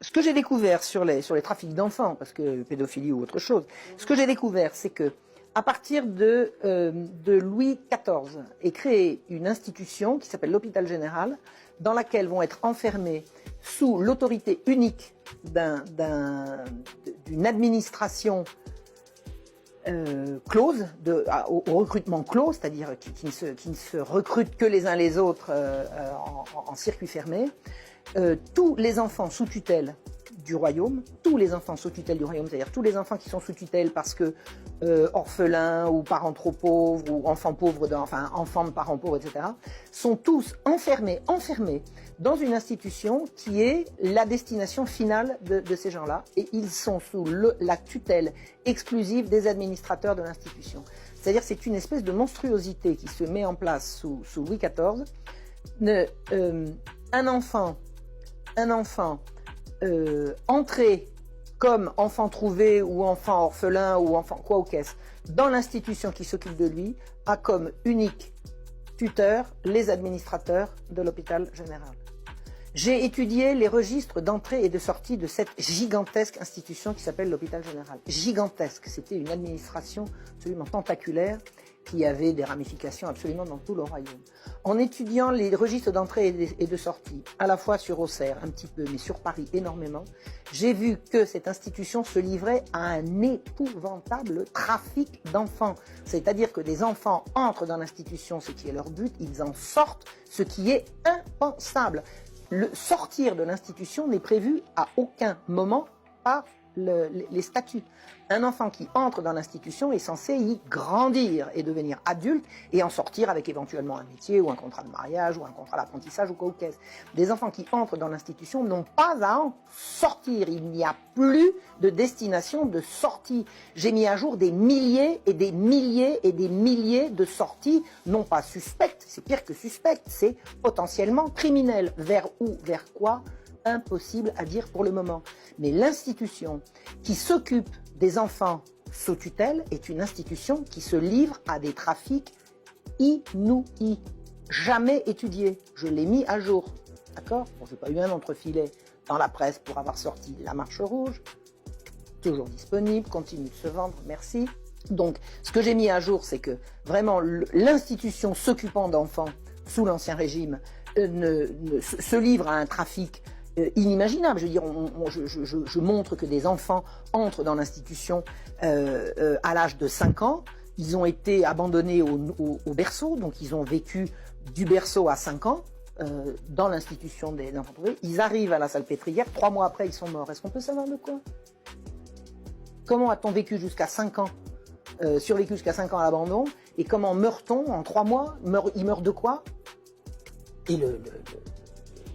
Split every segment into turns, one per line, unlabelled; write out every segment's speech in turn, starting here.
Ce que j'ai découvert sur les trafics d'enfants, parce que pédophilie ou autre chose, ce que j'ai découvert, c'est que à partir de Louis XIV est créée une institution qui s'appelle l'hôpital général, dans laquelle vont être enfermés sous l'autorité unique d'une administration close, au recrutement clos, c'est-à-dire qui ne se recrutent que les uns les autres en circuit fermé. Tous les enfants sous tutelle du royaume, c'est-à-dire tous les enfants qui sont sous tutelle parce que orphelins ou parents trop pauvres ou enfants pauvres, enfants de parents pauvres, etc., sont tous enfermés dans une institution qui est la destination finale de ces gens-là, et ils sont sous la tutelle exclusive des administrateurs de l'institution. C'est-à-dire c'est une espèce de monstruosité qui se met en place sous Louis XIV. Un enfant entré comme enfant trouvé ou enfant orphelin ou enfant quoi au caisse dans l'institution qui s'occupe de lui a comme unique tuteur les administrateurs de l'hôpital général. J'ai étudié les registres d'entrée et de sortie de cette gigantesque institution qui s'appelle l'hôpital général. Gigantesque, c'était une administration absolument tentaculaire qui avait des ramifications absolument dans tout le royaume. En étudiant les registres d'entrée et de sortie, à la fois sur Auxerre un petit peu, mais sur Paris énormément, j'ai vu que cette institution se livrait à un épouvantable trafic d'enfants. C'est-à-dire que des enfants entrent dans l'institution, ce qui est leur but, ils en sortent, ce qui est impensable. Le sortir de l'institution n'est prévu à aucun moment par les statuts. Un enfant qui entre dans l'institution est censé y grandir et devenir adulte et en sortir avec éventuellement un métier ou un contrat de mariage ou un contrat d'apprentissage ou quoi au caisse. Des enfants qui entrent dans l'institution n'ont pas à en sortir. Il n'y a plus de destination de sortie. J'ai mis à jour des milliers et des milliers et des milliers de sorties, non pas suspectes, c'est pire que suspectes, c'est potentiellement criminel. Vers où, vers quoi ? Impossible à dire pour le moment. Mais l'institution qui s'occupe des enfants sous tutelle est une institution qui se livre à des trafics inouïs, jamais étudiés. Je l'ai mis à jour, d'accord ? Bon, j'ai pas eu un entrefilet dans la presse pour avoir sorti La Marche Rouge, toujours disponible, continue de se vendre, merci. Donc, ce que j'ai mis à jour, c'est que vraiment l'institution s'occupant d'enfants sous l'Ancien Régime se livre à un trafic inimaginable. Je veux dire, je montre que des enfants entrent dans l'institution à l'âge de 5 ans. Ils ont été abandonnés au berceau, donc ils ont vécu du berceau à 5 ans dans l'institution des enfants trouvés. Ils arrivent à la Salpêtrière, 3 mois après ils sont morts. Est-ce qu'on peut savoir de quoi? Comment a-t-on vécu jusqu'à 5 ans, survécu jusqu'à 5 ans à l'abandon, et comment meurt-on en 3 mois? Il meurt de quoi? Et le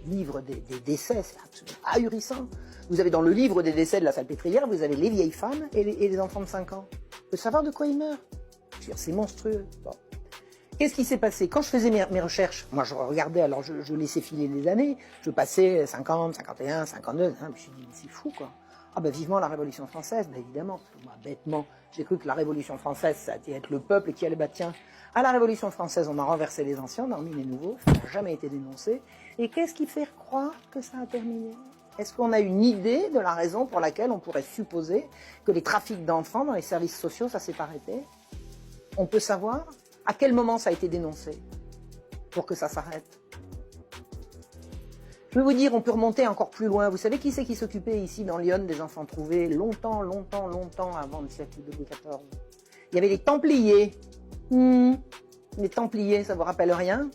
livre des décès, c'est absolument ahurissant. Vous avez dans le livre des décès de la Salpêtrière, vous avez les vieilles femmes et les enfants de 5 ans. Vous pouvez savoir de quoi ils meurent? C'est monstrueux. Bon. Qu'est-ce qui s'est passé? Quand je faisais mes recherches, moi je regardais, alors je laissais filer les années, je passais 50, 51, 52, hein, je me suis dit, c'est fou quoi. Ah ben vivement la Révolution française, ben évidemment, parce que moi bêtement, j'ai cru que la Révolution française, ça allait être le peuple qui allait, bah tiens, à la Révolution française, on a renversé les anciens, on a remis les nouveaux, ça n'a jamais été dénoncé. Et qu'est-ce qui fait croire que ça a terminé? Est-ce qu'on a une idée de la raison pour laquelle on pourrait supposer que les trafics d'enfants dans les services sociaux, ça s'est arrêté? On peut savoir à quel moment ça a été dénoncé pour que ça s'arrête? Je vais vous dire, on peut remonter encore plus loin. Vous savez qui c'est qui s'occupait ici dans Lyon des enfants trouvés longtemps avant le siècle de Louis XIV? Il y avait les Templiers. Les Templiers, ça vous rappelle rien?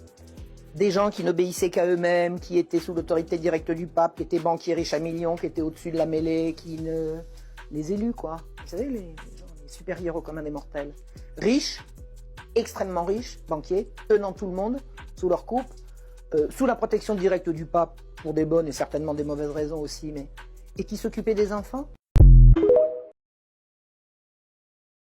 Des gens qui n'obéissaient qu'à eux-mêmes, qui étaient sous l'autorité directe du pape, qui étaient banquiers riches à millions, qui étaient au-dessus de la mêlée, les élus, quoi. Vous savez, les supérieurs au commun des mortels. Riches, extrêmement riches, banquiers, tenant tout le monde sous leur coupe, sous la protection directe du pape, pour des bonnes et certainement des mauvaises raisons aussi, et qui s'occupaient des enfants.